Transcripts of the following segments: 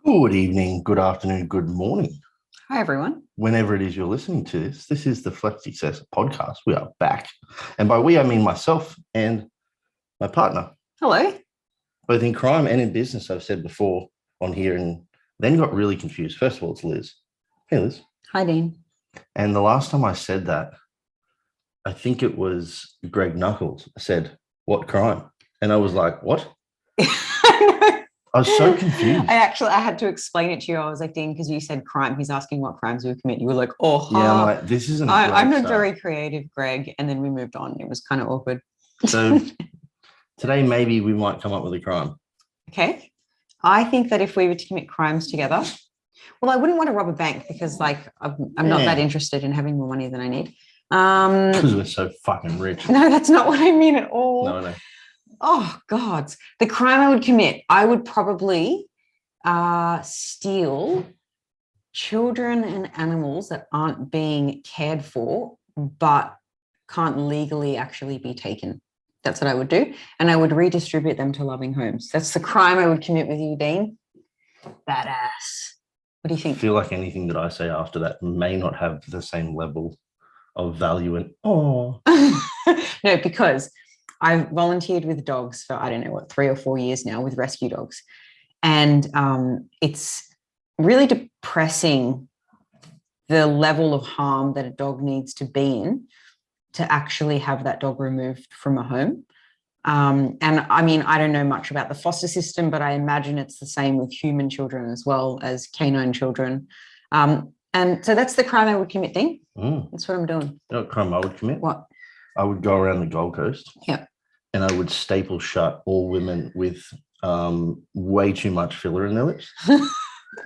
Good evening, good afternoon, good morning. Hi, everyone. Whenever it is you're listening to this is the Flex Success podcast. We are back. And by we, I mean myself and my partner. Hello. Both in crime and in business, I've said before on here, and then got really confused. First of all, it's Liz. Hey, Liz. Hi, Dean. And the last time I said that, I think it was Greg Knuckles said, "What crime?" And I was like, what? I was so confused. I had to explain it to you. I was like, Dean, because you said crime. He's asking what crimes we commit. You were like, oh, yeah, I'm like, this isn't. I'm not very creative, Greg. And then we moved on. It was kind of awkward. So today, maybe we might come up with a crime. Okay. I think that if we were to commit crimes together, well, I wouldn't want to rob a bank because, like, I'm not that interested in having more money than I need. Because we're so fucking rich. No, that's not what I mean at all. No. Oh, God. The crime I would commit, I would probably steal children and animals that aren't being cared for, but can't legally actually be taken. That's what I would do. And I would redistribute them to loving homes. That's the crime I would commit with you, Dean. Badass. What do you think? I feel like anything that I say after that may not have the same level of value and no, because I've volunteered with dogs for, 3 or 4 years now with rescue dogs. And it's really depressing the level of harm that a dog needs to be in to actually have that dog removed from a home. And I mean, I don't know much about the foster system, but I imagine it's the same with human children as well as canine children. And so that's the crime I would commit, Dean. That's what I'm doing. You know what crime I would commit? What? I would go around the Gold Coast. Yeah. And I would staple shut all women with way too much filler in their lips,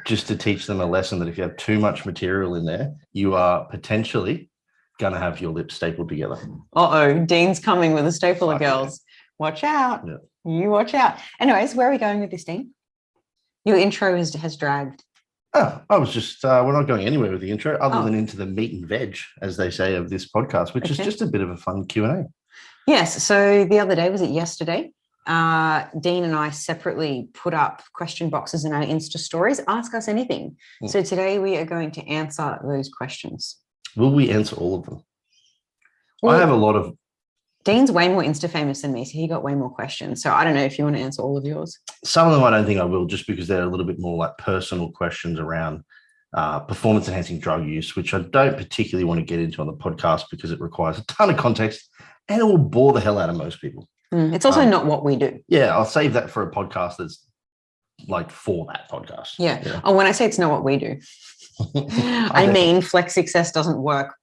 just to teach them a lesson that if you have too much material in there, you are potentially going to have your lips stapled together. Uh-oh, Dean's coming with a stapler, girls. Yeah. Watch out. Yeah. You watch out. Anyways, where are we going with this, Dean? Your intro has dragged. Oh, I was just, we're not going anywhere with the intro other than into the meat and veg, as they say, of this podcast, which is just a bit of a fun Q&A. Yes. So the other day, was it yesterday? Dean and I separately put up question boxes in our Insta stories. Ask us anything. So today we are going to answer those questions. Will we answer all of them? Well, I have a lot of... Dean's way more Insta famous than me, so he got way more questions. So I don't know if you want to answer all of yours. Some of them I don't think I will, just because they're a little bit more like personal questions around performance-enhancing drug use, which I don't particularly want to get into on the podcast because it requires a ton of context and it will bore the hell out of most people. It's also not what we do. Yeah, I'll save that for a podcast that's like for that podcast. Yeah. You know? Oh, when I say it's not what we do, I mean Flex Success doesn't work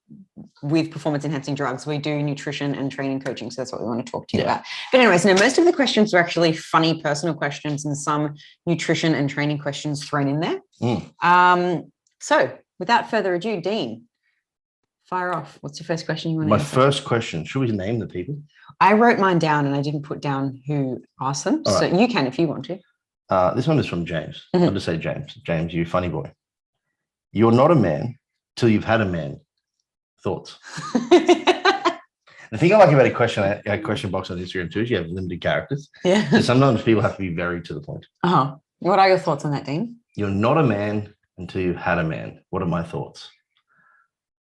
with performance-enhancing drugs. We do nutrition and training coaching, so that's what we want to talk to you about. But anyways, most of the questions are actually funny personal questions and some nutrition and training questions thrown in there. So without further ado, Dean, fire off. What's your first question you want to answer? My first question, should we name the people? I wrote mine down and I didn't put down who asked them. All so right. You can if you want to. This one is from James. I'll just say James. James, you funny boy. You're not a man till you've had a man. Thoughts? The thing I like about a question box on Instagram too is you have limited characters. Yeah. So sometimes people have to be very to the point. What are your thoughts on that, Dean? You're not a man until you've had a man. What are my thoughts?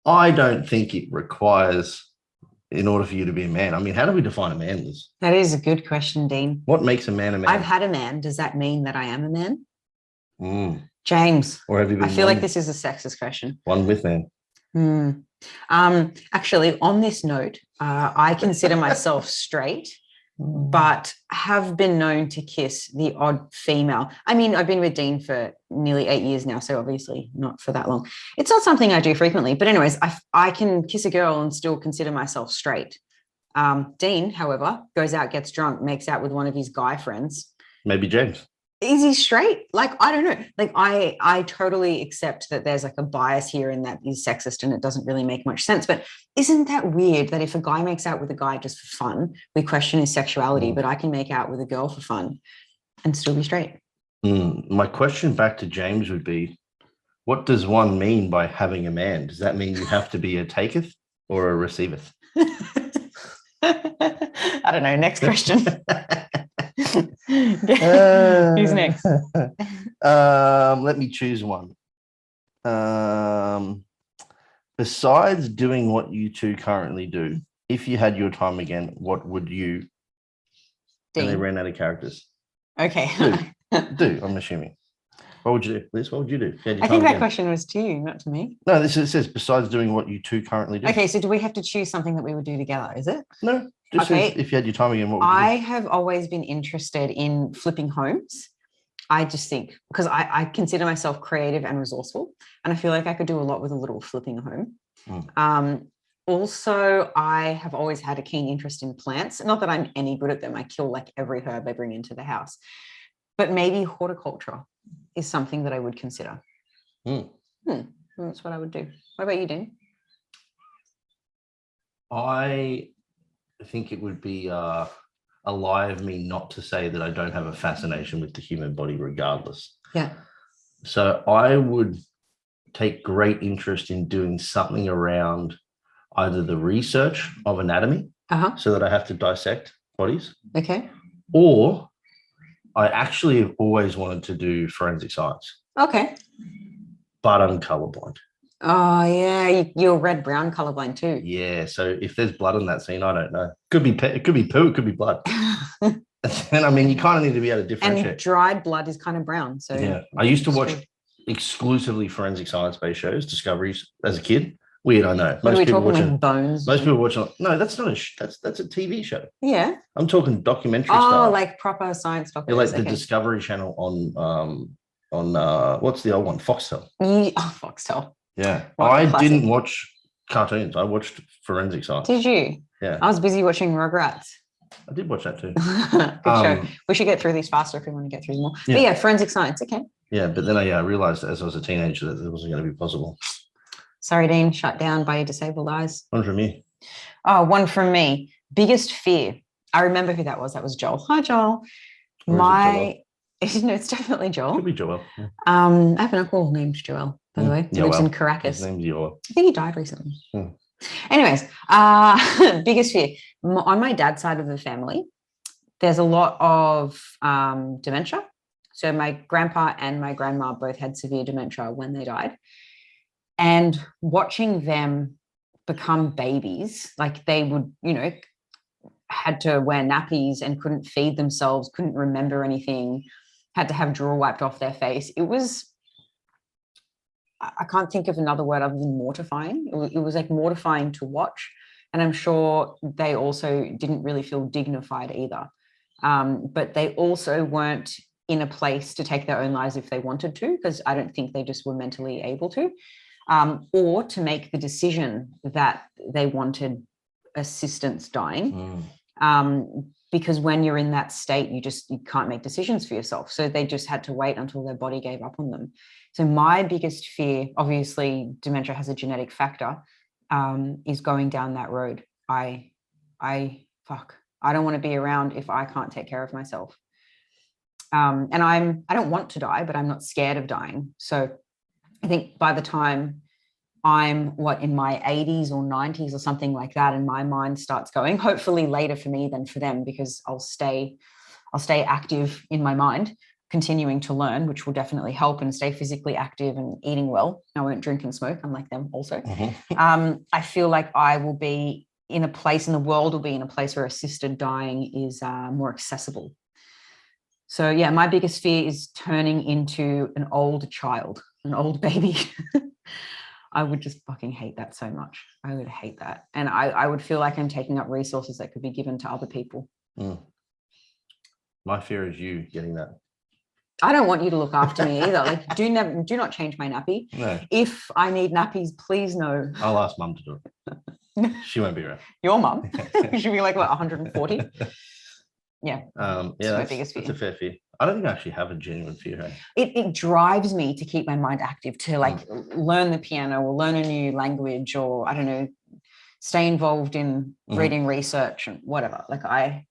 I don't think it requires, in order for you to be a man. I mean, how do we define a man, Liz? That is a good question, Dean. What makes a man a man? I've had a man. Does that mean that I am a man? James, or have you been I feel like this is a sexist question. One with man. Actually, on this note, I consider myself straight, but have been known to kiss the odd female. I mean, I've been with Dean for nearly 8 years now, so obviously not for that long. It's not something I do frequently, but anyways, I can kiss a girl and still consider myself straight. Dean, however, goes out, gets drunk, makes out with one of his guy friends. Maybe James. Is he straight? Like, I don't know. Like, I totally accept that there's like a bias here and that is sexist and it doesn't really make much sense. But isn't that weird that if a guy makes out with a guy just for fun, we question his sexuality, but I can make out with a girl for fun and still be straight? My question back to James would be, what does one mean by having a man? Does that mean you have to be a taketh or a receiveth? I don't know. Next question. Who's next? Let me choose one. Besides doing what you two currently do, if you had your time again, what would you? Dean. And they ran out of characters. Okay. Do I'm assuming. What would you do, Liz? What would you do? I think that question was to you, not to me. No, it says besides doing what you two currently do. Okay, so do we have to choose something that we would do together? Is it? No, just okay. if you had your time again, what would you do? I have always been interested in flipping homes. I just think because I consider myself creative and resourceful, and I feel like I could do a lot with a little flipping a home. Also, I have always had a keen interest in plants. Not that I'm any good at them. I kill like every herb I bring into the house. But maybe horticulture is something that I would consider. That's what I would do. What about you, Dean? I think it would be a lie of me not to say that I don't have a fascination with the human body regardless. Yeah. So I would take great interest in doing something around either the research of anatomy, so that I have to dissect bodies. Okay. Or I actually have always wanted to do forensic science. Okay. But I'm colorblind. Oh, yeah. You're red-brown colorblind too. Yeah. So if there's blood in that scene, I don't know. It could be poo, it could be blood. And I mean, you kind of need to be able to differentiate. And dried blood is kind of brown. So yeah. I used to watch exclusively forensic science-based shows, Discoveries, as a kid. Weird, I know. Most people watching bones. Most people watching. No, that's not that's a TV show. Yeah. I'm talking documentary style. style. Like proper science documentaries. Yeah, like the Discovery Channel on what's the old one? Foxtel. Foxtel. Yeah. I didn't watch cartoons. I watched forensic science. Did you? Yeah. I was busy watching Rugrats. I did watch that too. Good show. We should get through these faster if we want to get through more. Yeah. But yeah, forensic science. Okay. Yeah, but then I realized as I was a teenager that it wasn't going to be possible. Sorry, Dean, shut down by your disabled eyes. One from you. Oh, one from me. Biggest fear. I remember who that was. That was Joel. Hi, Joel. It's definitely Joel. Could be Joel. Yeah. I have an uncle named Joel, by the way. He lives in Caracas. His name's Joel. I think he died recently. Anyways, biggest fear. On my dad's side of the family, there's a lot of dementia. So my grandpa and my grandma both had severe dementia when they died. And watching them become babies, like they would, had to wear nappies and couldn't feed themselves, couldn't remember anything, had to have drool wiped off their face. It was, I can't think of another word other than mortifying. It was like mortifying to watch. And I'm sure they also didn't really feel dignified either. But they also weren't in a place to take their own lives if they wanted to, because I don't think they just were mentally able to, or to make the decision that they wanted assistance dying. Because when you're in that state, you can't make decisions for yourself. So they just had to wait until their body gave up on them. So my biggest fear, obviously dementia has a genetic factor, is going down that road. I don't want to be around if I can't take care of myself. And I don't want to die, but I'm not scared of dying. So I think by the time I'm in my 80s or 90s or something like that, and my mind starts going, hopefully later for me than for them, because I'll stay active in my mind, continuing to learn, which will definitely help, and stay physically active and eating well. I won't drink and smoke, unlike them also. I feel like I will be in a place, in the world will be in a place where assisted dying is more accessible. So yeah, my biggest fear is turning into an old child, an old baby. I would just fucking hate that so much. I would hate that. And I would feel like I'm taking up resources that could be given to other people. My fear is you getting that. I don't want you to look after me either. Like, do not change my nappy. No. If I need nappies, please no. I'll ask Mum to do it. She won't be around. Your mum? She'll be like, what, 140? Yeah. That's my biggest fear. That's a fair fear. I don't think I actually have a genuine fear. Hey? It drives me to keep my mind active, to learn the piano or learn a new language, or I don't know, stay involved in reading research and whatever. Like I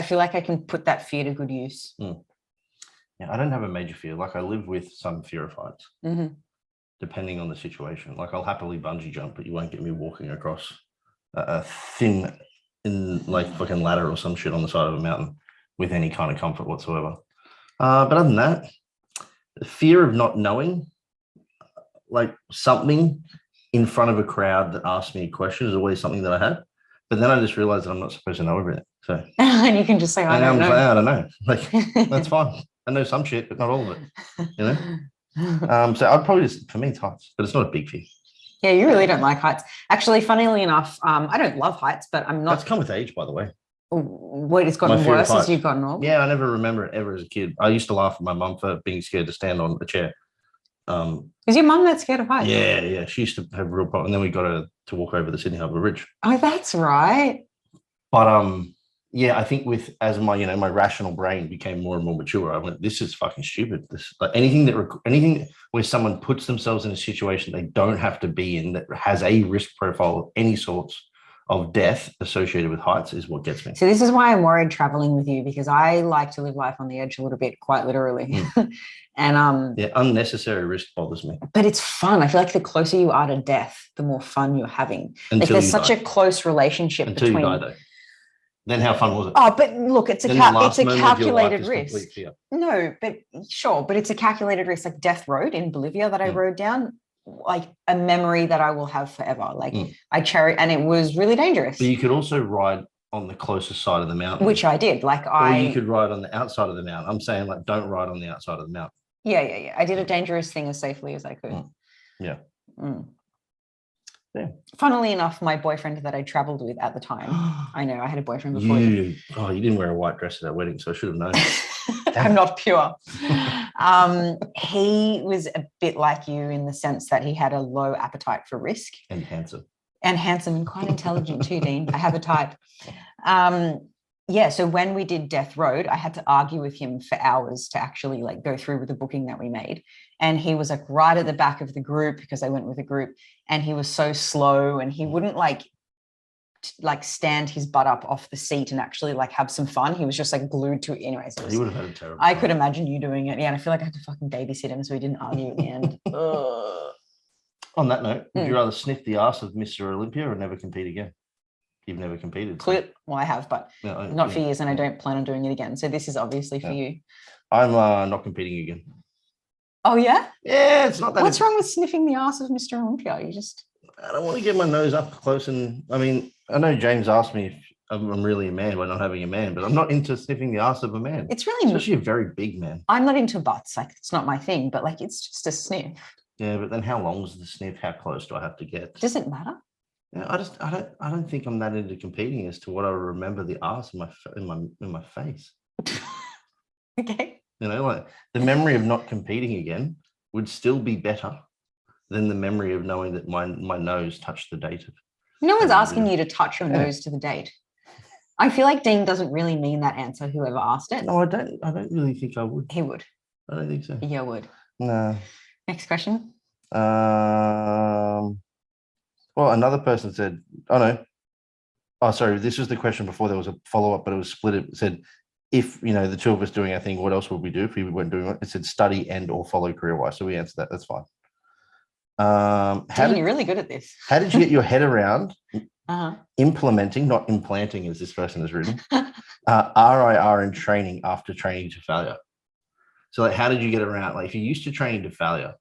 feel like I can put that fear to good use. Yeah, I don't have a major fear. Like I live with some fear of heights, depending on the situation. Like I'll happily bungee jump, but you won't get me walking across a thin, fucking ladder or some shit on the side of a mountain with any kind of comfort whatsoever. But other than that, the fear of not knowing, like something in front of a crowd that asked me a question is always something that I had. But then I just realized that I'm not supposed to know everything. So and you can just say, I don't know. I don't know. Like, that's fine. I know some shit, but not all of it. You know? So I'd probably just, for me, it's heights, but it's not a big fear. Yeah, you really don't like heights. Actually, funnily enough, I don't love heights, but I'm not. That's come with age, by the way. What, it's gotten worse as you've gotten older? Yeah, I never remember it ever as a kid. I used to laugh at my mum for being scared to stand on a chair. Is your mum that scared of heights? Yeah. She used to have a real problem. And then we got her to walk over the Sydney Harbour Bridge. Oh, that's right. But yeah, I think as my rational brain became more and more mature, I went, this is fucking stupid. This, like, anything where someone puts themselves in a situation they don't have to be in, that has a risk profile of any sorts of death associated with heights, is what gets me. So this is why I'm worried traveling with you, because I like to live life on the edge a little bit, quite literally. And yeah, unnecessary risk bothers me. But it's fun. I feel like the closer you are to death, the more fun you're having. Like there's such a close relationship until between. You die, though. Then how fun was it? Oh, but look, it's a calculated risk. No, but sure, but it's a calculated risk. Like Death Road in Bolivia that I rode down, like a memory that I will have forever. Like I cherish, and it was really dangerous. But you could also ride on the closest side of the mountain, which I did. Or you could ride on the outside of the mountain. I'm saying, like, don't ride on the outside of the mountain. Yeah. I did a dangerous thing as safely as I could. Yeah. Yeah. Funnily enough, my boyfriend that I traveled with at the time, I know I had a boyfriend before. You didn't wear a white dress at that wedding, so I should have known. I'm not pure. He was a bit like you in the sense that he had a low appetite for risk. And handsome and quite intelligent too, Dean. I have a type. Yeah, so when we did Death Road, I had to argue with him for hours to actually like go through with the booking that we made. And he was like right at the back of the group, because I went with a group, and he was so slow, and he wouldn't like stand his butt up off the seat and actually like have some fun. He was just like glued to it. Anyways, he would have had a terrible I could imagine you doing it. Yeah, and I feel like I had to fucking babysit him, so we didn't argue at the end. On that note, would you rather sniff the ass of Mr. Olympia or never compete again? You've never competed. So. Well, I have, but not for years, and I don't plan on doing it again. So this is obviously for you. I'm not competing again. Oh, yeah? Yeah, it's not that. What's wrong with sniffing the ass of Mr. Olympia? I don't want to get my nose up close. And I mean, I know James asked me if I'm really a man by not having a man, but I'm not into sniffing the ass of a man. It's really, especially a very big man. I'm not into butts. Like, it's not my thing, but like, it's just a sniff. Yeah, but then how long is the sniff? How close do I have to get? Does it matter? Yeah, I don't think I'm that into competing as to what I remember the ass in my face. Okay. Like the memory of not competing again would still be better than the memory of knowing that my nose touched the date. No one's asking you to touch your nose to the date. I feel like Dean doesn't really mean that answer, whoever asked it. No, I don't really think I would. He would. I don't think so. Yeah, would. No. Next question. Well, another person said, sorry, this was the question before there was a follow-up, but it was split. It said, if, the two of us doing our thing, what else would we do if we weren't doing it? It said study and or follow career-wise. So we answered that. That's fine. You're really good at this. How did you get your head around implementing, not implanting as this person has written, RIR in training after training to failure? So like, how did you get around? Like, if you're used to training to failure,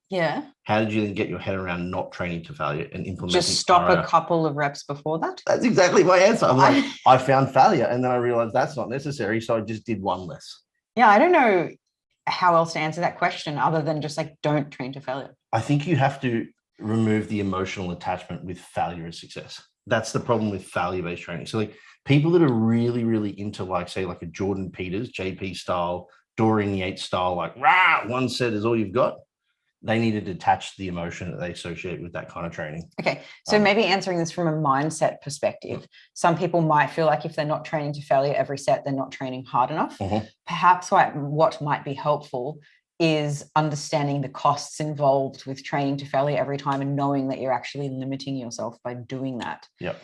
how did you then get your head around not training to failure and implementing? Just stop RIR? A couple of reps before that. That's exactly my answer. I'm like, I found failure, and then I realized that's not necessary, so I just did one less. Yeah, I don't know how else to answer that question other than just like, don't train to failure. I think you have to remove the emotional attachment with failure and success. That's the problem with failure-based training. So like, people that are really, really into like, say, like a Jordan Peters, JP style, Dorian Yates style, like, rah, one set is all you've got. They need to detach the emotion that they associate with that kind of training. Okay. So maybe answering this from a mindset perspective, some people might feel like if they're not training to failure every set, they're not training hard enough. Perhaps what might be helpful is understanding the costs involved with training to failure every time and knowing that you're actually limiting yourself by doing that. Yeah.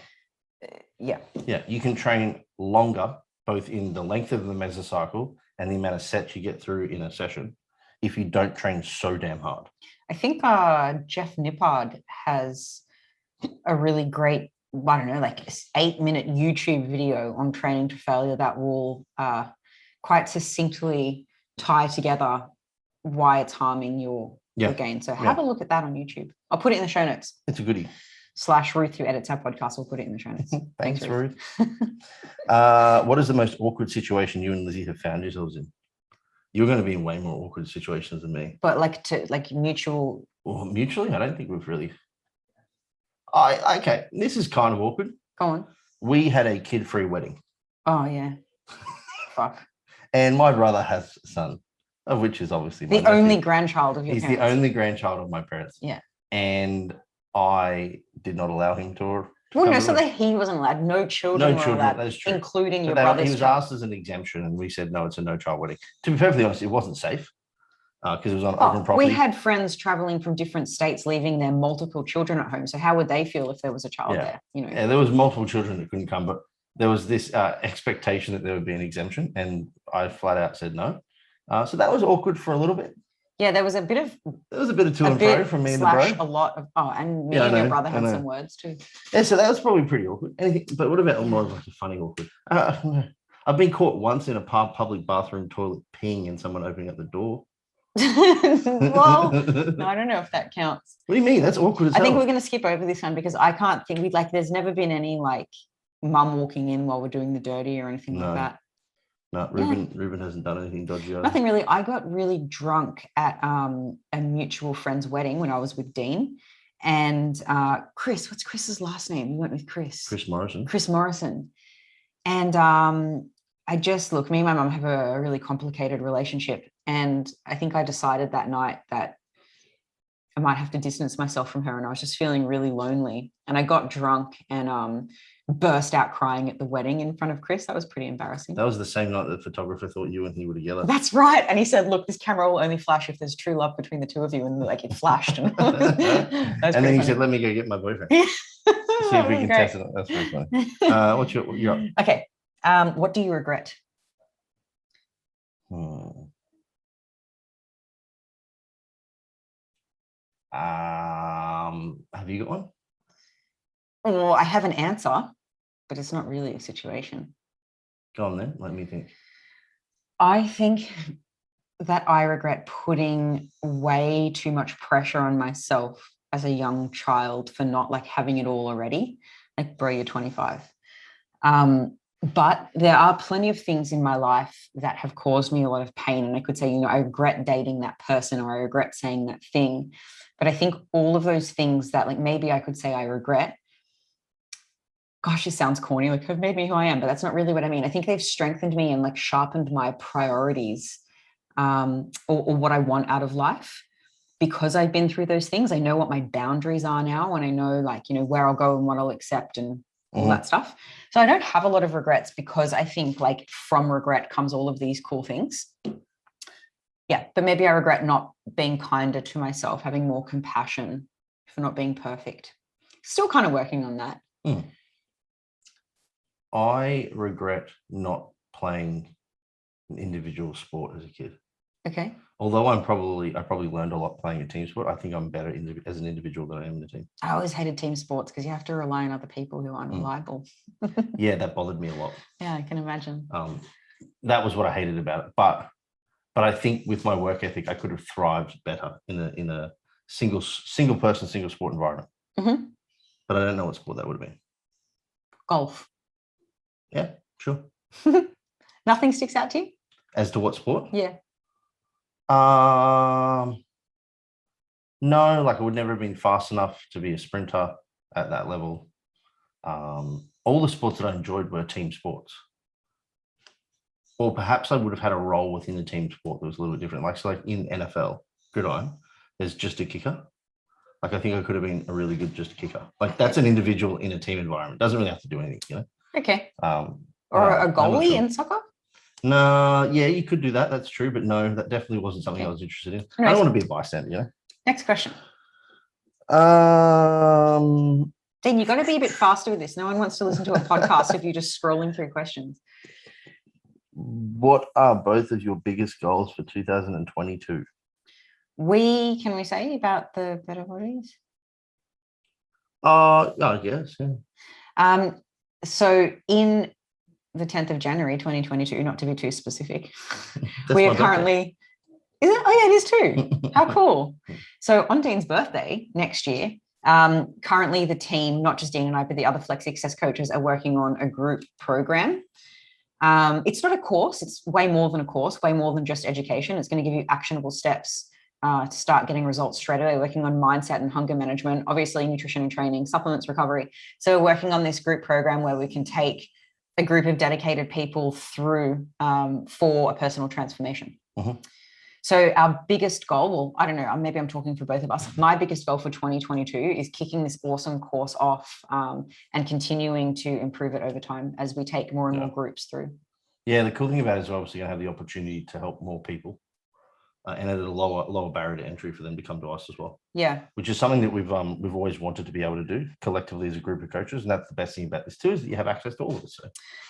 You can train longer, both in the length of the mesocycle and the amount of sets you get through in a session, if you don't train so damn hard. I think Jeff Nippard has a really great, 8-minute YouTube video on training to failure that will quite succinctly tie together why it's harming your gain. So have a look at that on YouTube. I'll put it in the show notes. It's a goodie. / Ruth, who edits our podcast, will put it in the show notes. Thanks, Ruth. What is the most awkward situation you and Lizzy have found yourselves in? You're going to be in way more awkward situations than me. But like mutual. Well, mutually, I don't think we've really. Okay, this is kind of awkward. Go on. We had a kid-free wedding. Oh yeah. Fuck. And my brother has a son, of which is obviously the only grandchild of your parents. He's the only grandchild of my parents. Yeah. And I did not allow him to. Well, no, so that he wasn't allowed. No children were allowed, that's true. Including your brother's He was asked as an exemption, and we said, no, it's a no-child wedding. To be perfectly honest, it wasn't safe because it was on open property. We had friends traveling from different states, leaving their multiple children at home. So how would they feel if there was a child there? Yeah, there was multiple children that couldn't come, but there was this expectation that there would be an exemption, and I flat out said no. So that was awkward for a little bit. Yeah, there was a bit of to and fro from me and the bro. A lot of and me and your brother had some words too. Yeah, so that was probably pretty awkward. But what about more of like a funny awkward? I've been caught once in a public bathroom toilet peeing and someone opening up the door. Well, no, I don't know if that counts. What do you mean? That's awkward as hell. I think we're going to skip over this one because I can't think there's never been any like mum walking in while we're doing the dirty or anything like that. No, Ruben hasn't done anything dodgy. Nothing really. I got really drunk at a mutual friend's wedding when I was with Dean and Chris. What's Chris's last name? We went with Chris. Chris Morrison. Chris Morrison. And I just me and my mum have a really complicated relationship, and I think I decided that night that I might have to distance myself from her, and I was just feeling really lonely. And I got drunk and burst out crying at the wedding in front of Chris. That was pretty embarrassing. That was the same night that the photographer thought you and he were together. That's right. And he said, look, this camera will only flash if there's true love between the two of you. And like it flashed. And then he said, let me go get my boyfriend. See if we can test it. That's very funny. What's your up? Okay. What do you regret? Have you got one? Well, I have an answer, but it's not really a situation. Go on then. Let me think. I think that I regret putting way too much pressure on myself as a young child for not like having it all already. Like, bro, you're 25. But there are plenty of things in my life that have caused me a lot of pain. And I could say, I regret dating that person or I regret saying that thing. But I think all of those things that like maybe I could say I regret, gosh, it sounds corny, like have made me who I am, but that's not really what I mean. I think they've strengthened me and like sharpened my priorities or what I want out of life. Because I've been through those things, I know what my boundaries are now, and I know like, where I'll go and what I'll accept and all that stuff. So I don't have a lot of regrets because I think like from regret comes all of these cool things. Yeah, but maybe I regret not being kinder to myself, having more compassion for not being perfect. Still kind of working on that. I regret not playing an individual sport as a kid. Okay. Although I probably learned a lot playing a team sport. I think I'm better as an individual than I am in a team. I always hated team sports because you have to rely on other people who aren't reliable. Yeah, that bothered me a lot. Yeah, I can imagine. That was what I hated about it. But I think with my work ethic, I could have thrived better in a single person, single sport environment. But I don't know what sport that would have been. Golf. Yeah, sure. Nothing sticks out to you? As to what sport? Yeah. No, like I would never have been fast enough to be a sprinter at that level. All the sports that I enjoyed were team sports. Or perhaps I would have had a role within the team sport that was a little bit different. Like in NFL, gridiron, there's just a kicker. Like I think I could have been a really good just a kicker. Like that's an individual in a team environment. Doesn't really have to do anything, Okay. Or a goalie in soccer? No, yeah, you could do that. That's true. But no, that definitely wasn't something I was interested in. I don't want to be a bystander, Next question. Dean, you've got to be a bit faster with this. No one wants to listen to a podcast if you're just scrolling through questions. What are both of your biggest goals for 2022? Can we say about the better bodies? I guess, yeah. So in the 10th of January, 2022, not to be too specific. That's We my are currently, is it? Oh yeah, it is too. How cool. So on Dean's birthday next year, currently the team, not just Dean and I, but the other Flex Success coaches are working on a group program. It's not a course. It's way more than a course, way more than just education. It's going to give you actionable steps to start getting results straight away, working on mindset and hunger management, obviously nutrition and training, supplements, recovery. So we're working on this group program where we can take a group of dedicated people through for a personal transformation. Mm-hmm. So our biggest goal, well, I don't know, maybe I'm talking for both of us. My biggest goal for 2022 is kicking this awesome course off and continuing to improve it over time as we take more and more groups through. Yeah, the cool thing about it is we're obviously going to have the opportunity to help more people and at a lower barrier to entry for them to come to us as well. Yeah. Which is something that we've always wanted to be able to do collectively as a group of coaches. And that's the best thing about this too, is that you have access to all of it. So.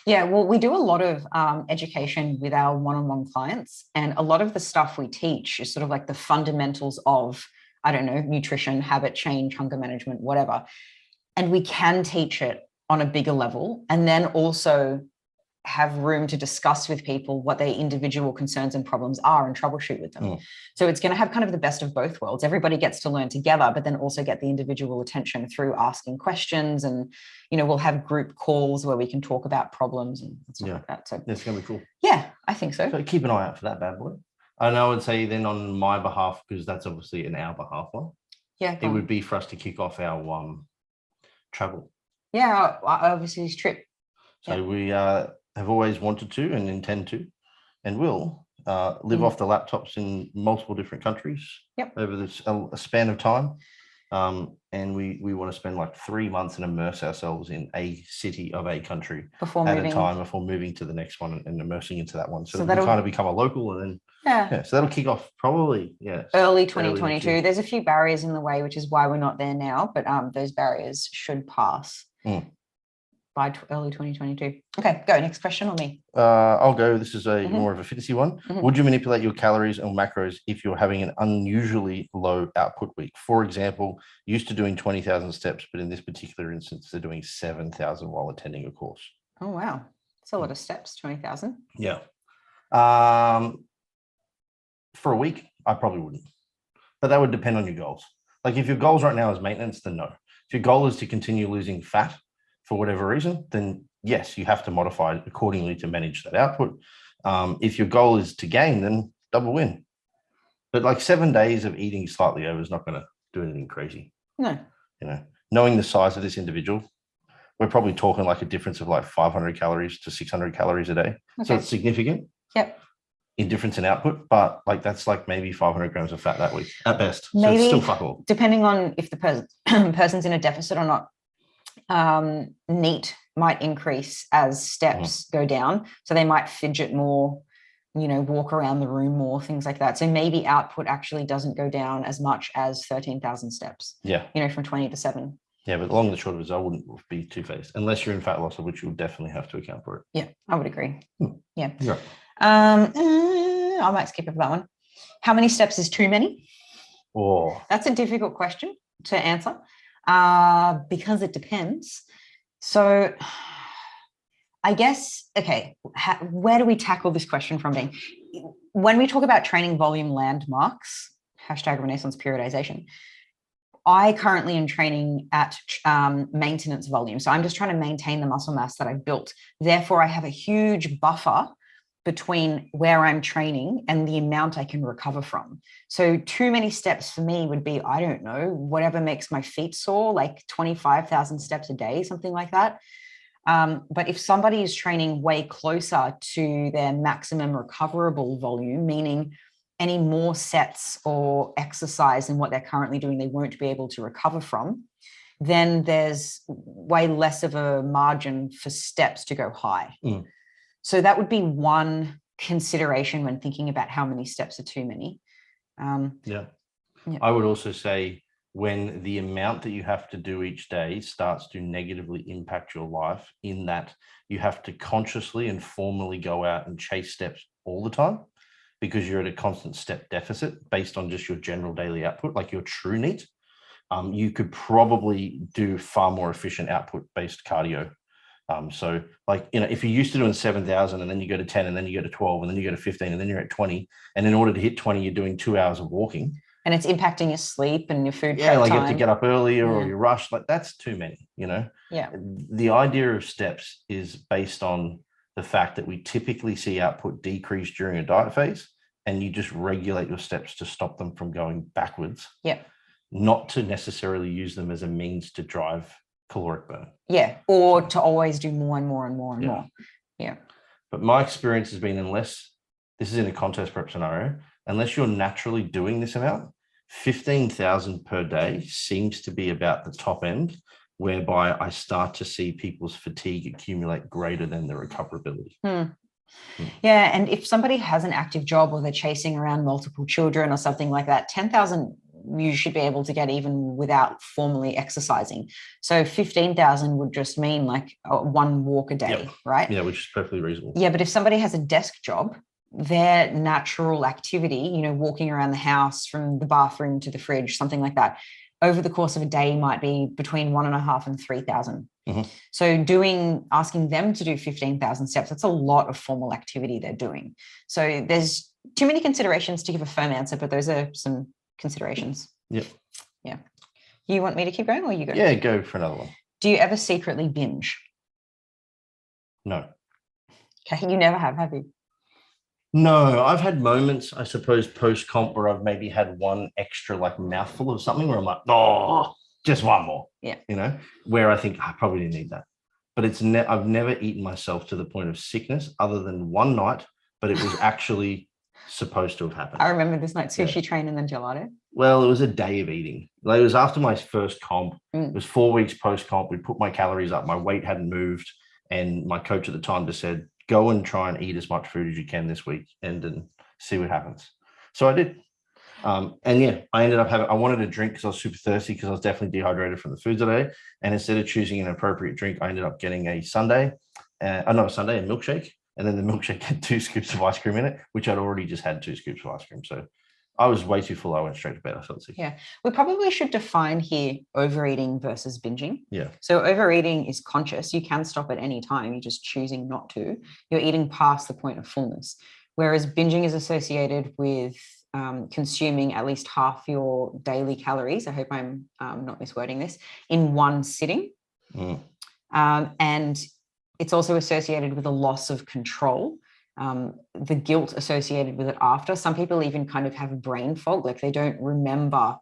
Yeah, well, we do a lot of education with our one-on-one clients, and a lot of the stuff we teach is sort of like the fundamentals of, I don't know, nutrition, habit change, hunger management, whatever. And we can teach it on a bigger level and then also have room to discuss with people what their individual concerns and problems are and troubleshoot with them. So it's going to have kind of the best of both worlds. Everybody gets to learn together, but then also get the individual attention through asking questions. And, you know, we'll have group calls where we can talk about problems and stuff like that. So it's going to be cool. Yeah, I think so. So keep an eye out for that bad boy. And I would say then on my behalf, because that's obviously an our behalf one. Yeah. It would be for us to kick off our travel. Yeah, obviously this trip. So we have always wanted to and intend to and will live off the laptops in multiple different countries over this a span of time. And we want to spend like 3 months and immerse ourselves in a city of a country at a time before moving to the next one and immersing into that one. So that we kind of become a local and then, so that'll kick off probably, early 2022. There's a few barriers in the way, which is why we're not there now, but those barriers should pass. By early 2022. Okay, go. Next question or me? I'll go. This is a more of a fitnessy one. Would you manipulate your calories or macros if you're having an unusually low output week? For example, used to doing 20,000 steps, but in this particular instance, they're doing 7,000 while attending a course. Oh, wow. That's a lot of steps, 20,000. Yeah. For a week, I probably wouldn't. But that would depend on your goals. Like if your goals right now is maintenance, then no. If your goal is to continue losing fat, for whatever reason, then yes, you have to modify it accordingly to manage that output. If your goal is to gain, then double win. But like 7 days of eating slightly over is not going to do anything crazy. No. You know, knowing the size of this individual, we're probably talking like a difference of like 500 calories to 600 calories a day. Okay. So it's significant. Yep. In difference in output, but like that's like maybe 500 grams of fat that week at best. Maybe, so it's still fuck all. Depending on if the person's in a deficit or not. NEAT might increase as steps go down. So they might fidget more, you know, walk around the room more, things like that. So maybe output actually doesn't go down as much as 13,000 steps. Yeah. You know, from 20 to 7. Yeah, but long and the short of it is I wouldn't be two-faced unless you're in fat loss, of which you'll definitely have to account for it. Yeah, I would agree. Yeah. Right. I might skip over that one. How many steps is too many? Oh. That's a difficult question to answer. Because it depends. So I guess, okay, where do we tackle this question from, Dean? When we talk about training volume landmarks, #Renaissance periodization, I currently am training at maintenance volume. So I'm just trying to maintain the muscle mass that I've built. Therefore, I have a huge buffer between where I'm training and the amount I can recover from. So too many steps for me would be, I don't know, whatever makes my feet sore, like 25,000 steps a day, something like that. But if somebody is training way closer to their maximum recoverable volume, meaning any more sets or exercise than what they're currently doing, they won't be able to recover from, then there's way less of a margin for steps to go high. So that would be one consideration when thinking about how many steps are too many. I would also say when the amount that you have to do each day starts to negatively impact your life, in that you have to consciously and formally go out and chase steps all the time because you're at a constant step deficit based on just your general daily output, like your true NEAT, you could probably do far more efficient output-based cardio So like, if you're used to doing 7,000 and then you go to 10 and then you go to 12 and then you go to 15 and then you're at 20. And in order to hit 20, you're doing 2 hours of walking. And it's impacting your sleep and your food Yeah, prep like you time. have to get up earlier or you're rushed. Like that's too many, Yeah. The idea of steps is based on the fact that we typically see output decrease during a diet phase, and you just regulate your steps to stop them from going backwards. Yeah. Not to necessarily use them as a means to drive caloric burn. Yeah. Or to always do more and more and more and more. Yeah. But my experience has been, unless this is in a contest prep scenario, unless you're naturally doing this amount, 15,000 per day seems to be about the top end, whereby I start to see people's fatigue accumulate greater than the recoverability. Yeah. And if somebody has an active job or they're chasing around multiple children or something like that, 10,000 you should be able to get even without formally exercising. So 15,000 would just mean like one walk a day, right? Yeah, which is perfectly reasonable. Yeah, but if somebody has a desk job, their natural activity, walking around the house from the bathroom to the fridge, something like that, over the course of a day might be between 1.5 and 3,000. So asking them to do 15,000 steps, that's a lot of formal activity they're doing. So there's too many considerations to give a firm answer, but those are some considerations. Yep. Yeah. You want me to keep going or you go? Yeah, go for another one. Do you ever secretly binge? No. Okay, you never have you? No, I've had moments, I suppose, post-comp where I've maybe had one extra like mouthful of something where I'm like, oh, just one more. Yeah. Where I think I probably didn't need that. But I've never eaten myself to the point of sickness other than one night, but it was actually supposed to have happened. I remember this night, sushi train and then gelato. Well, it was a day of eating. Like, it was after my first comp. It was 4 weeks post-comp. We put my calories up. My weight hadn't moved. And my coach at the time just said, go and try and eat as much food as you can this week and then see what happens. So I did. And yeah, I ended up I wanted a drink because I was super thirsty because I was definitely dehydrated from the food today. And instead of choosing an appropriate drink, I ended up getting a sundae, a milkshake. And then the milkshake had 2 scoops of ice cream in it, which I'd already just had 2 scoops of ice cream. So I was way too full. I went straight to bed. I felt sick. Yeah. We probably should define here overeating versus binging. Yeah. So overeating is conscious. You can stop at any time. You're just choosing not to. You're eating past the point of fullness. Whereas binging is associated with consuming at least half your daily calories. I hope I'm not miswording this, in one sitting. And it's also associated with a loss of control. The guilt associated with it after. Some people even kind of have a brain fog, like they don't remember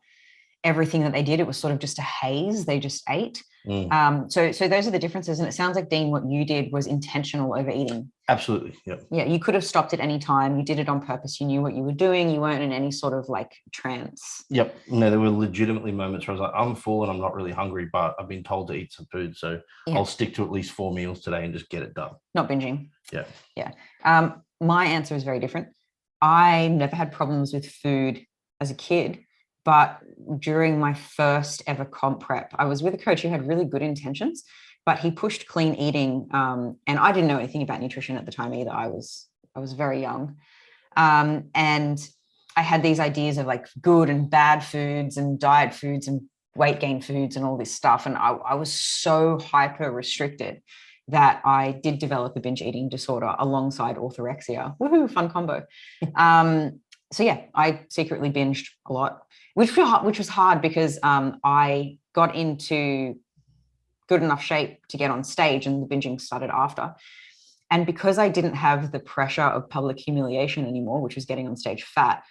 everything that they did. It was sort of just a haze. They just ate. So those are the differences. And it sounds like, Dean, what you did was intentional overeating. Absolutely. Yeah. Yeah. You could have stopped at any time. You did it on purpose. You knew what you were doing. You weren't in any sort of like trance. Yep. No, there were legitimately moments where I was like, I'm full and I'm not really hungry, but I've been told to eat some food. So I'll stick to at least 4 meals today and just get it done. Not binging. Yeah. Yeah. My answer is very different. I never had problems with food as a kid, but during my first ever comp prep, I was with a coach who had really good intentions, but he pushed clean eating. And I didn't know anything about nutrition at the time either. I was very young. And I had these ideas of like good and bad foods and diet foods and weight gain foods and all this stuff. And I was so hyper restricted that I did develop a binge eating disorder alongside orthorexia. Woohoo, fun combo. So yeah, I secretly binged a lot, which was hard because I got into good enough shape to get on stage, and the binging started after. And because I didn't have the pressure of public humiliation anymore, which was getting on stage fat,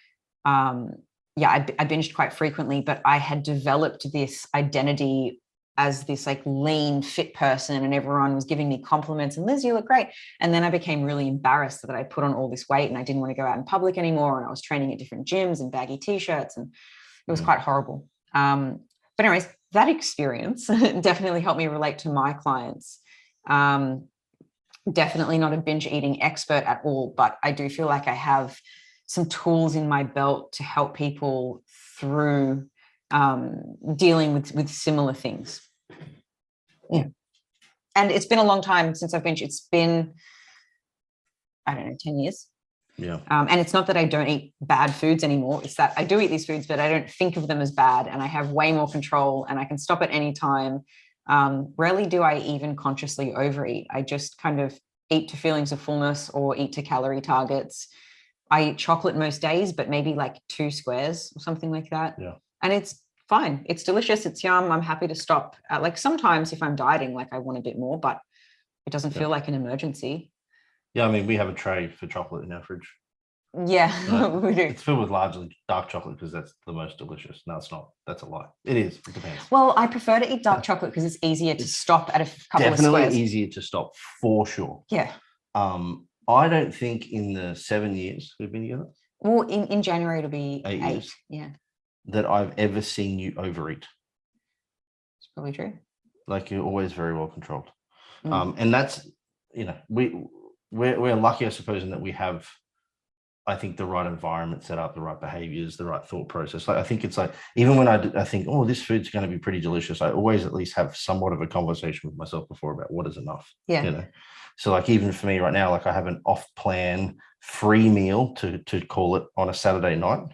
I binged quite frequently, but I had developed this identity as this like lean, fit person, and everyone was giving me compliments and Liz, you look great. And then I became really embarrassed that I put on all this weight and I didn't want to go out in public anymore. And I was training at different gyms and baggy t-shirts, and it was quite horrible. But anyways, that experience definitely helped me relate to my clients. Definitely not a binge eating expert at all, but I do feel like I have some tools in my belt to help people through dealing with similar things. Yeah. And it's been a long time since I've binged. It's been, I don't know, 10 years. Yeah. And it's not that I don't eat bad foods anymore. It's that I do eat these foods, but I don't think of them as bad, and I have way more control, and I can stop at any time. Rarely do I even consciously overeat. I just kind of eat to feelings of fullness or eat to calorie targets. I eat chocolate most days, but maybe like 2 squares or something like that. Yeah. And it's fine. It's delicious. It's yum. I'm happy to stop. Like sometimes if I'm dieting, like I want a bit more, but it doesn't feel like an emergency. Yeah, I mean, we have a tray for chocolate in our fridge. Yeah, we do. It's filled with largely dark chocolate because that's the most delicious. No, it's not. That's a lie. It is. It depends. Well, I prefer to eat dark chocolate because it's easier to stop at a couple of Definitely squares. easier to stop for sure. Yeah. I don't think in the 7 years we've been together. Well, in January it'll be 8 years. Yeah. That I've ever seen you overeat. It's probably true. Like you're always very well controlled. And that's, you know, we're lucky, I suppose, in that we have, I think, the right environment set up, the right behaviors, the right thought process. Like I think it's like, even when I think, oh, this food's going to be pretty delicious, I always at least have somewhat of a conversation with myself before about what is enough. Yeah. You know, so like even for me right now, like I have an off-plan free meal to call it on a Saturday night,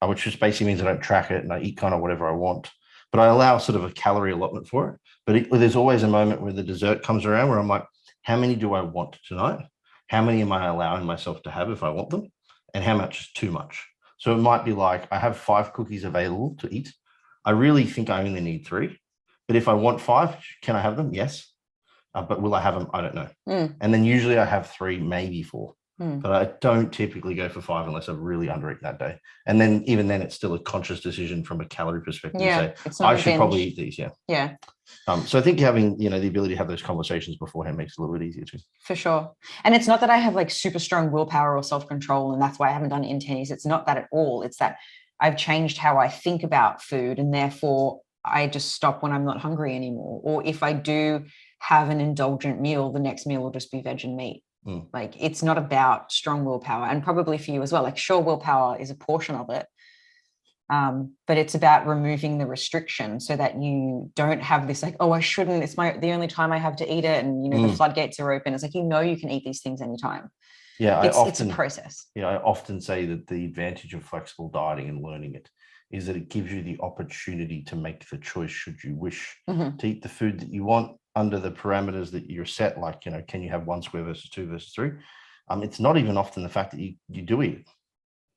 which just basically means I don't track it and I eat kind of whatever I want, but I allow sort of a calorie allotment for it. But there's always a moment where the dessert comes around where I'm like, how many do I want tonight? How many am I allowing myself to have if I want them? And how much is too much? So it might be like, I have 5 cookies available to eat. I really think I only need 3. But if I want 5, can I have them? Yes. But will I have them? I don't know. And then usually I have 3, maybe 4. But I don't typically go for 5 unless I've really undereaten that day. And then even then, it's still a conscious decision from a calorie perspective. Yeah, to say, I should probably eat these. Yeah. Yeah. So I think having, the ability to have those conversations beforehand makes it a little bit easier too. For sure. And it's not that I have like super strong willpower or self-control, and that's why I haven't done it in 10 years. It's not that at all. It's that I've changed how I think about food, and therefore I just stop when I'm not hungry anymore. Or if I do have an indulgent meal, the next meal will just be veg and meat. Like it's not about strong willpower, and probably for you as well. Like sure, willpower is a portion of it. But it's about removing the restriction so that you don't have this like, oh, I shouldn't, it's the only time I have to eat it. And, the floodgates are open. It's like, you can eat these things anytime. Yeah. It's a process. Yeah. I often say that the advantage of flexible dieting and learning it is that it gives you the opportunity to make the choice should you wish to eat the food that you want under the parameters that you're set. Like, can you have 1 square versus 2 versus 3? It's not even often the fact that you do eat it.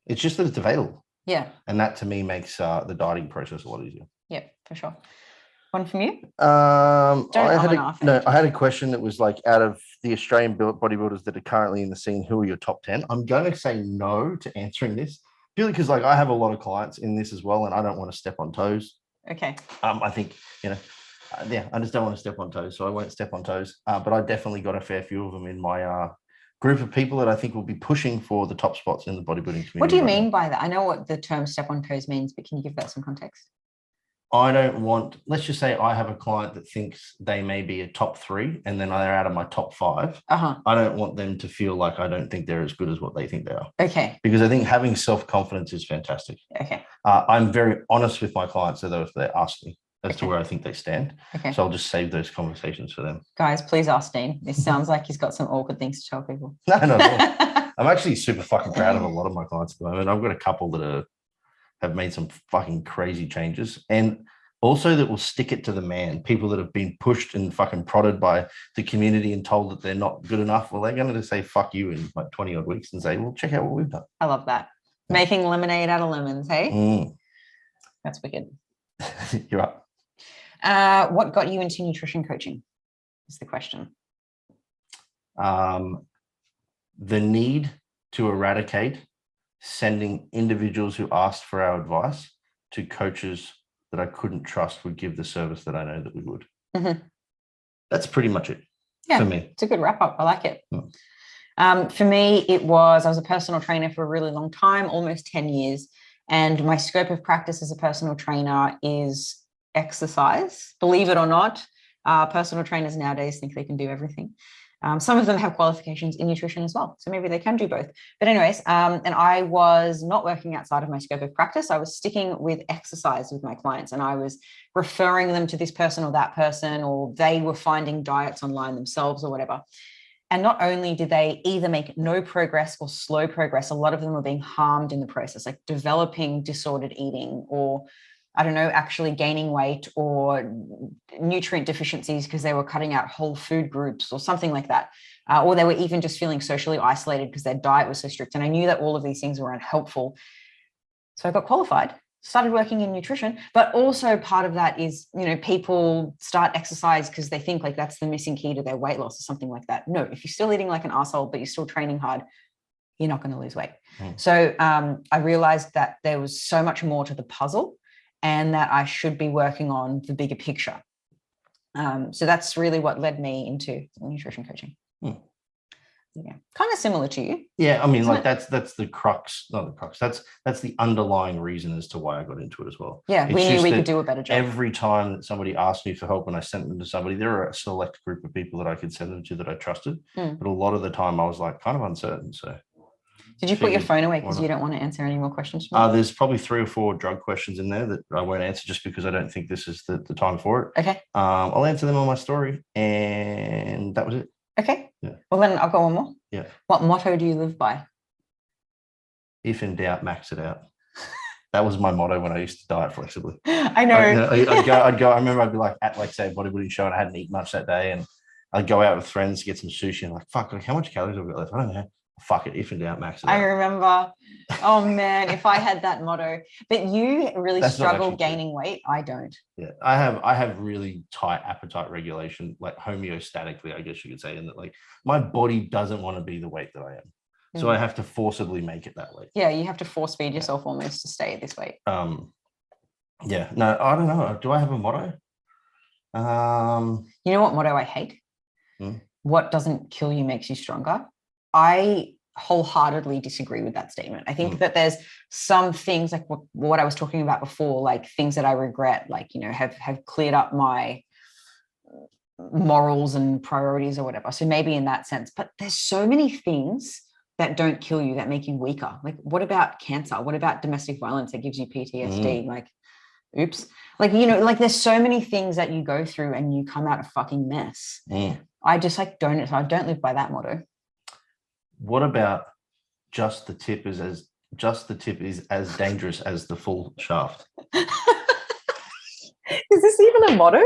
It's just that it's available. Yeah. And that to me makes the dieting process a lot easier. Yeah, for sure. One from you? I had a question that was like, out of the Australian bodybuilders that are currently in the scene, who are your top 10? I'm going to say no to answering this purely because like I have a lot of clients in this as well, and I don't want to step on toes. Okay. I think, I just don't want to step on toes, so I won't step on toes. But I definitely got a fair few of them in my group of people that I think will be pushing for the top spots in the bodybuilding community. What do you mean by that? I know what the term step on toes means, but can you give that some context? I don't want, let's just say I have a client that thinks they may be a top 3 and then they're out of my top 5. I don't want them to feel like I don't think they're as good as what they think they are. Okay. Because I think having self-confidence is fantastic. Okay. I'm very honest with my clients, so that if they ask me as to where I think they stand. Okay. So I'll just save those conversations for them. Guys, please ask Dean. This sounds like he's got some awkward things to tell people. No. I'm actually super fucking proud of a lot of my clients at the moment. I've got a couple that have made some fucking crazy changes, and also that will stick it to the man. People that have been pushed and fucking prodded by the community and told that they're not good enough. Well, they're going to say fuck you in like 20 odd weeks and say, well, check out what we've done. I love that. Making lemonade out of lemons, hey? That's wicked. You're up. What got you into nutrition coaching is the question. The need to eradicate sending individuals who asked for our advice to coaches that I couldn't trust would give the service that I know that we would. That's pretty much it for me. It's a good wrap up. I like it. For me, I was a personal trainer for a really long time, almost 10 years. And my scope of practice as a personal trainer is exercise. Believe it or not, personal trainers nowadays think they can do everything. Some of them have qualifications in nutrition as well, so maybe they can do both. But anyways, and I was not working outside of my scope of practice. I was sticking with exercise with my clients, and I was referring them to this person or that person, or they were finding diets online themselves or whatever. And not only did they either make no progress or slow progress, a lot of them were being harmed in the process, like developing disordered eating or I don't know, actually gaining weight or nutrient deficiencies because they were cutting out whole food groups or something like that. Or they were even just feeling socially isolated because their diet was so strict. And I knew that all of these things were unhelpful. So I got qualified, started working in nutrition, but also part of that is, people start exercise because they think like that's the missing key to their weight loss or something like that. No, if you're still eating like an asshole, but you're still training hard, you're not going to lose weight. So I realized that there was so much more to the puzzle and that I should be working on the bigger picture. So that's really what led me into nutrition coaching. Yeah, kind of similar to you. Yeah, I mean, like that's the crux, not the crux. That's the underlying reason as to why I got into it as well. Yeah, It's we knew just we that could do a better job. Every time that somebody asked me for help and I sent them to somebody, there are a select group of people that I could send them to that I trusted. But a lot of the time I was like kind of uncertain. So did you put your phone away because you don't want to answer any more questions? There's probably 3 or 4 drug questions in there that I won't answer just because I don't think this is the time for it. Okay. I'll answer them on my story, and that was it. Okay. Yeah. Well, then I've got one more. Yeah. What motto do you live by? If in doubt, max it out. That was my motto when I used to diet flexibly. I know. I'd go. I remember I'd be like at say a bodybuilding show and I hadn't eaten much that day, and I'd go out with friends to get some sushi and like, fuck, like how much calories have we got left? I don't know. Fuck it, if in doubt, max it out. I remember. Oh man, if I had that motto. But you really struggle gaining weight. I don't. Yeah, I have really tight appetite regulation, like homeostatically, I guess you could say, in that like my body doesn't want to be the weight that I am. So I have to forcibly make it that way. Yeah, you have to force feed yourself almost to stay at this weight. Yeah, no, I don't know. Do I have a motto? You know what motto I hate? What doesn't kill you makes you stronger. I wholeheartedly disagree with that statement. I think that there's some things like what I was talking about before, like things that I regret, like, have cleared up my morals and priorities or whatever. So maybe in that sense, but there's so many things that don't kill you, that make you weaker. Like, what about cancer? What about domestic violence that gives you PTSD? Like, oops. Like, like there's so many things that you go through and you come out a fucking mess. I just I don't live by that motto. What about just the tip is as dangerous as the full shaft? Is this even a motto?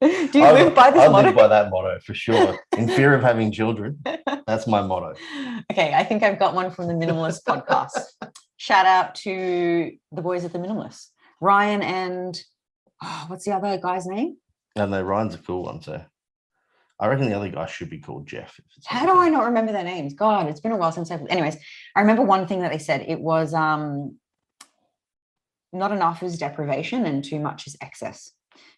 Do you live by this motto? I live by that motto for sure. In fear of having children, that's my motto. Okay, I think I've got one from the Minimalist podcast. Shout out to the boys at the Minimalist, Ryan and what's the other guy's name? No, Ryan's a cool one. So I reckon the other guy should be called Jeff. How do I not remember their names? God, it's been a while since anyways, I remember one thing that they said. It was not enough is deprivation and too much is excess.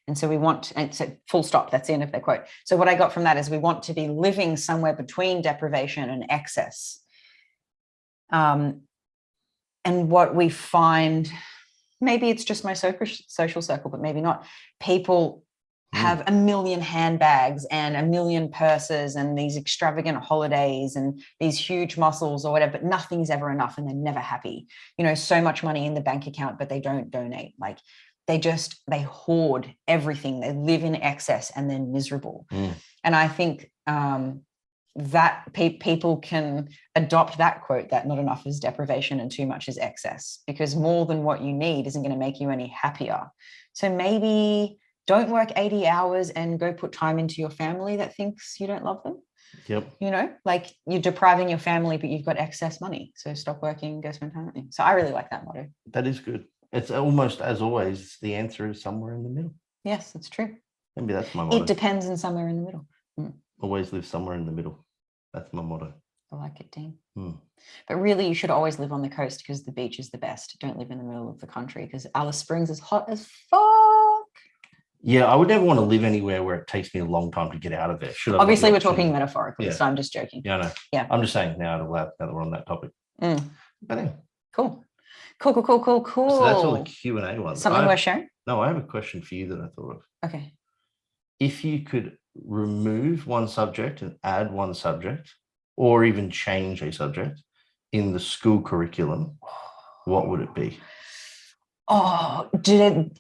And so we want, and so full stop, that's the end of their quote. So what I got from that is we want to be living somewhere between deprivation and excess. And what we find, maybe it's just my social circle, but maybe not. People have a million handbags and a million purses and these extravagant holidays and these huge muscles or whatever, but nothing's ever enough and they're never happy. So much money in the bank account, but they don't donate. Like they hoard everything. They live in excess and they're miserable. And I think that people can adopt that quote, that not enough is deprivation and too much is excess, because more than what you need isn't going to make you any happier. So maybe don't work 80 hours and go put time into your family that thinks you don't love them. Yep. Like you're depriving your family, but you've got excess money. So stop working, go spend time with them. So I really like that motto. That is good. It's almost, as always, the answer is somewhere in the middle. Yes, that's true. Maybe that's my motto. It depends on somewhere in the middle. Always live somewhere in the middle. That's my motto. I like it, Dean. But really, you should always live on the coast because the beach is the best. Don't live in the middle of the country because Alice Springs is hot as fuck. Yeah, I would never want to live anywhere where it takes me a long time to get out of there. Obviously, we're talking metaphorically, so I'm just joking. Yeah, I know. Yeah. I'm just saying now that we're on that topic. But anyway. Cool. So that's all the Q&A ones. Something worth sharing? No, I have a question for you that I thought of. Okay. If you could remove one subject and add one subject, or even change a subject in the school curriculum, what would it be?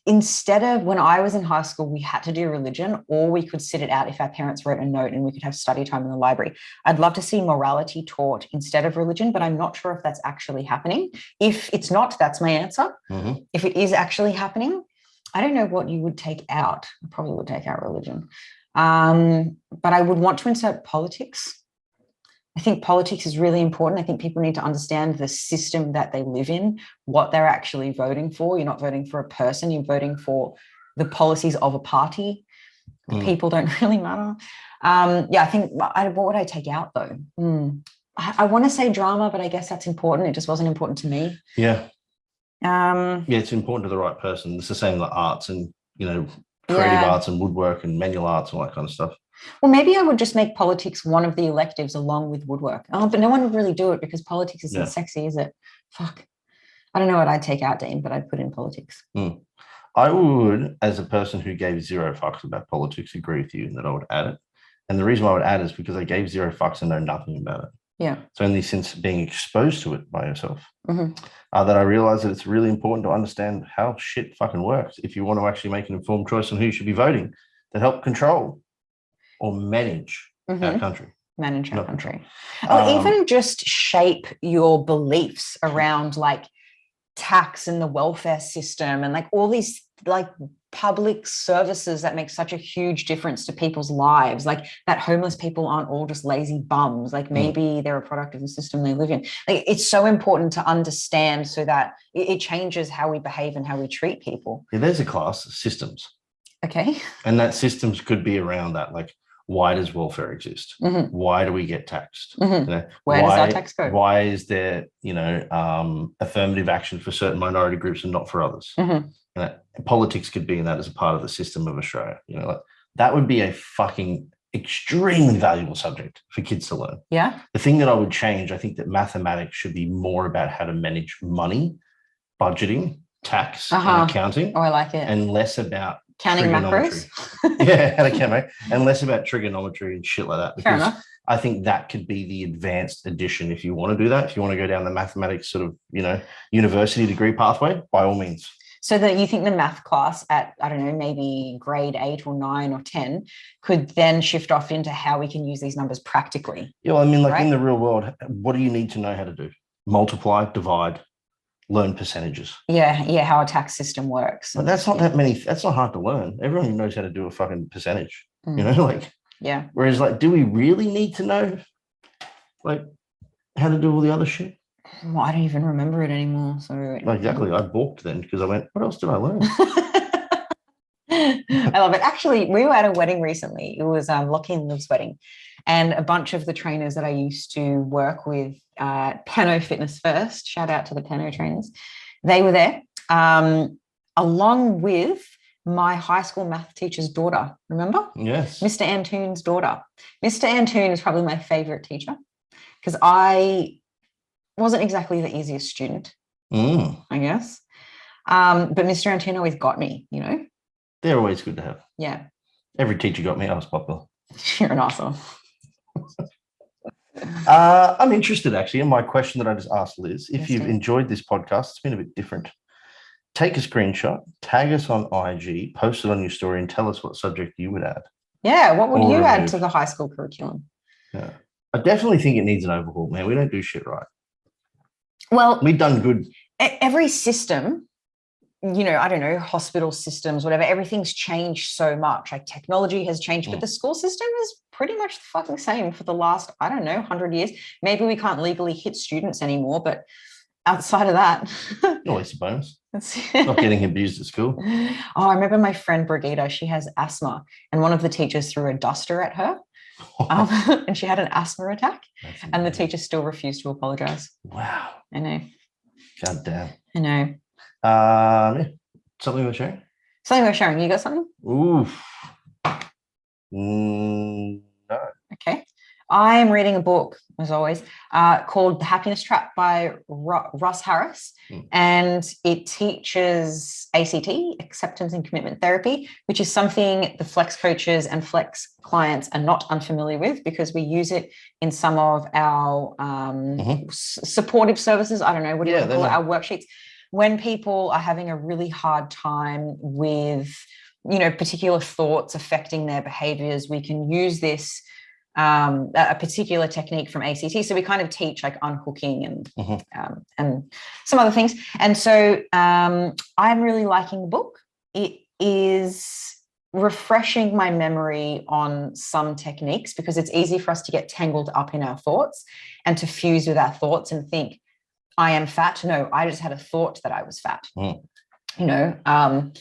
Instead of when I was in high school, we had to do religion, or we could sit it out if our parents wrote a note and we could have study time in the library. I'd love to see morality taught instead of religion, but I'm not sure if that's actually happening. If it's not, that's my answer. If it is actually happening, I don't know what you would take out. I probably would take out religion. But I would want to insert politics. I think politics is really important. I think people need to understand the system that they live in, what they're actually voting for. You're not voting for a person, you're voting for the policies of a party. The people don't really matter. I think, what would I take out though? I want to say drama, but I guess that's important. It just wasn't important to me. Yeah. It's important to the right person. It's the same like arts and, creative arts and woodwork and manual arts and all that kind of stuff. Well, maybe I would just make politics one of the electives along with woodwork. But no one would really do it because politics isn't sexy, is it? Fuck. I don't know what I'd take out, Dean, but I'd put in politics. I would, as a person who gave zero fucks about politics, agree with you that I would add it. And the reason why I would add it is because I gave zero fucks and know nothing about it. Yeah. It's only since being exposed to it by yourself that I realized that it's really important to understand how shit fucking works if you want to actually make an informed choice on who you should be voting to help control or manage our country. Manage our country. Or even just shape your beliefs around like tax and the welfare system and like all these like public services that make such a huge difference to people's lives, like that homeless people aren't all just lazy bums, like maybe they're a product of the system they live in. Like, it's so important to understand so that it changes how we behave and how we treat people. There's a class, systems. Okay. And that systems could be around that, like, why does welfare exist? Why do we get taxed? Where does our tax go? Why is there, affirmative action for certain minority groups and not for others? Politics could be in that as a part of the system of Australia. That would be a fucking extremely valuable subject for kids to learn. Yeah. The thing that I would change, I think that mathematics should be more about how to manage money, budgeting, tax, and accounting. Oh, I like it. And less about counting macros. How to count, and less about trigonometry and shit like that. Because I think that could be the advanced edition if you want to do that. If you want to go down the mathematics sort of, university degree pathway, by all means. So that you think the math class at, I don't know, maybe grade 8 or 9 or 10 could then shift off into how we can use these numbers practically. Yeah, well, I mean, like in the real world, what do you need to know how to do? Multiply, divide, learn percentages. Yeah, how a tax system works. But that's not that many. That's not hard to learn. Everyone knows how to do a fucking percentage. Yeah. Whereas, like, do we really need to know, like, how to do all the other shit? Well, I don't even remember it anymore. So exactly, I balked then because I went, what else did I learn? I love it. Actually, we were at a wedding recently. It was Lockie and Liv's wedding, and a bunch of the trainers that I used to work with, Pano Fitness First. Shout out to the Pano trainers. They were there, along with my high school math teacher's daughter. Remember? Yes. Mr. Antoon's daughter. Mr. Antoon is probably my favorite teacher because I wasn't exactly the easiest student, I guess. But Mr. Antoon always got me, They're always good to have. Yeah. Every teacher got me. I was popular. You're an awesome. I'm interested, actually, in my question that I just asked Liz. If you've enjoyed this podcast, it's been a bit different. Take a screenshot, tag us on IG, post it on your story, and tell us what subject you would add. Yeah, what would you add to the high school curriculum? Yeah, I definitely think it needs an overhaul, man. We don't do shit right. Well, we've done good. Every system, I don't know, hospital systems, whatever, everything's changed so much. Like technology has changed, but the school system is pretty much the fucking same for the last, 100 years. Maybe we can't legally hit students anymore, but outside of that. Always a bonus. Not getting abused at school. Oh, I remember my friend Brigitte, she has asthma, and one of the teachers threw a duster at her. And she had an asthma attack, and the teacher still refused to apologize. Wow. I know. God damn. I know. Something we're sharing? Something we're sharing. You got something? Oof. No. Okay. I'm reading a book, as always, called The Happiness Trap by Russ Harris. And it teaches ACT, acceptance and commitment therapy, which is something the flex coaches and flex clients are not unfamiliar with because we use it in some of our supportive services. I don't know, what do you want to call it? Our worksheets. When people are having a really hard time with, particular thoughts affecting their behaviors, we can use this a particular technique from ACT. So we kind of teach like unhooking and some other things. And so I'm really liking the book. it is refreshing my memory on some techniques, because it's easy for us to get tangled up in our thoughts and to fuse with our thoughts and think, I am fat. No, I just had a thought that I was fat. You know,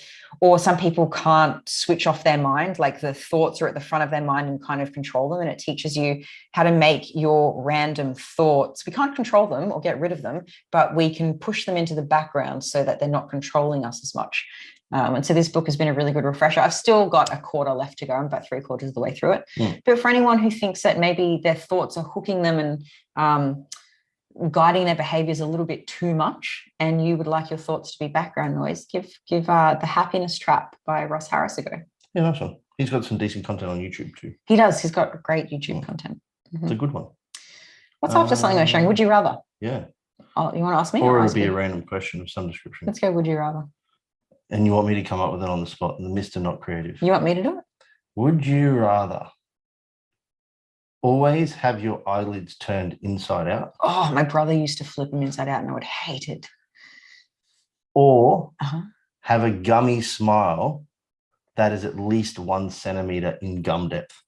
or some people can't switch off their mind, like the thoughts are at the front of their mind and kind of control them. And it teaches you how to make your random thoughts. We can't control them or get rid of them, but we can push them into the background so that they're not controlling us as much. And so this book has been a really good refresher. I've still got a quarter left to go. I'm about 3/4 of the way through it. But for anyone who thinks that maybe their thoughts are hooking them and guiding their behaviors a little bit too much, and you would like your thoughts to be background noise, give The Happiness Trap by Russ Harris a go. Yeah, nice one. He's got some decent content on YouTube too. He does. He's got great YouTube content. It's a good one. What's after something I was showing? Would you rather? Yeah. Oh, you want to ask me? Or it would be a random question of some description. Let's go. Would you rather? And you want me to come up with it on the spot, the Mr. Not Creative. You want me to do it? Would you rather always have your eyelids turned inside out? Oh, my brother used to flip them inside out and I would hate it. Or have a gummy smile that is at least 1 centimeter in gum depth?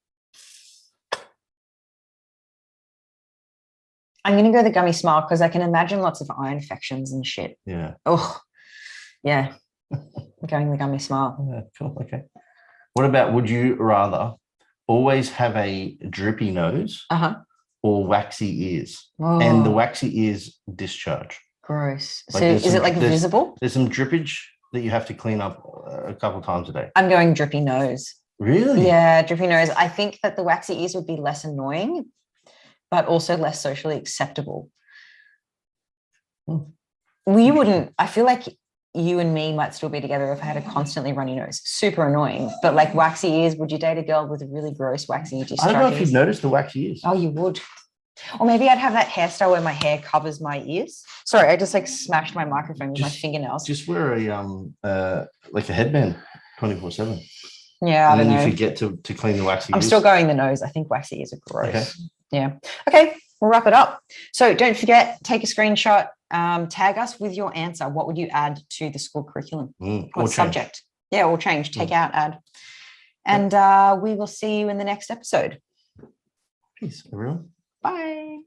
I'm going to go the gummy smile because I can imagine lots of eye infections and shit. Yeah. Oh, yeah. I'm going the gummy smile. Yeah, cool. Okay. What about, would you rather always have a drippy nose or waxy ears? And the waxy ears discharge. Gross. Like, so is it like visible? There's some drippage that you have to clean up a couple of times a day. I'm going drippy nose. Really? Yeah, drippy nose. I think that the waxy ears would be less annoying, but also less socially acceptable. We wouldn't, I feel like you and me might still be together if I had a constantly runny nose. Super annoying. But like waxy ears, would you date a girl with a really gross waxy discharges? I don't know if you've noticed the waxy ears. Oh, you would. Or maybe I'd have that hairstyle where my hair covers my ears. Sorry, I just like smashed my microphone with my fingernails. Just wear a like a headband 24/7. Yeah, and I don't then know. you forget to clean the waxy ears. I'm still going the nose. I think waxy ears are gross. Okay. Yeah. Okay, we'll wrap it up. So don't forget, take a screenshot, tag us with your answer. What would you add to the school curriculum? What subject? Yeah, or change. Take out, add. And we will see you in the next episode. Peace, everyone. Bye.